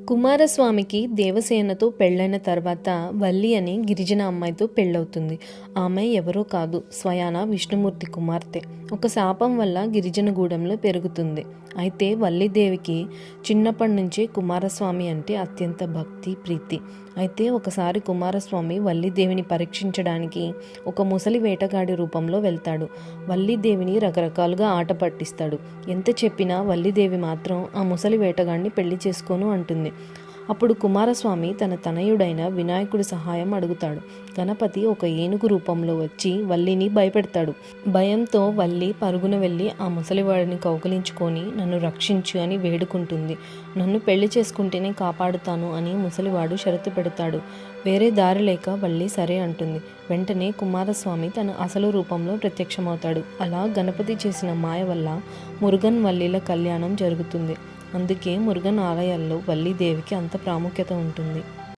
కుమారస్వామికి దేవసేనతో పెళ్ళైన తర్వాత వల్లి అని గిరిజన అమ్మాయితో పెళ్ళవుతుంది. ఆమె ఎవరో కాదు, స్వయాన విష్ణుమూర్తి కుమార్తె. ఒక శాపం వల్ల గిరిజన గూడెంలో పెరుగుతుంది. అయితే వల్లిదేవికి చిన్నప్పటి నుంచే కుమారస్వామి అంటే అత్యంత భక్తి, ప్రీతి. అయితే ఒకసారి కుమారస్వామి వల్లిదేవిని పరీక్షించడానికి ఒక ముసలి వేటగాడి రూపంలో వెళ్తాడు. వల్లిదేవిని రకరకాలుగా ఆట పట్టిస్తాడు. ఎంత చెప్పినా వల్లిదేవి మాత్రం ఆ ముసలి వేటగాడిని పెళ్లి చేసుకోను అంటుంది. అప్పుడు కుమారస్వామి తన తనయుడైన వినాయకుడి సహాయం అడుగుతాడు. గణపతి ఒక ఏనుగు రూపంలో వచ్చి వల్లిని భయపెడతాడు. భయంతో వల్లి పరుగున వెళ్ళి ఆ ముసలివాడిని కౌగిలించుకొని నన్ను రక్షించు అని వేడుకుంటుంది. నన్ను పెళ్లి చేసుకుంటేనే కాపాడుతాను అని ముసలివాడు షరతు పెడతాడు. వేరే దారి లేక వల్లి సరే అంటుంది. వెంటనే కుమారస్వామి తన అసలు రూపంలో ప్రత్యక్షమవుతాడు. అలా గణపతి చేసిన మాయ వల్ల మురుగన్ వల్లిల కళ్యాణం జరుగుతుంది. అందుకే మురుగన్ ఆలయాల్లో వల్లీదేవికి అంత ప్రాముఖ్యత ఉంటుంది.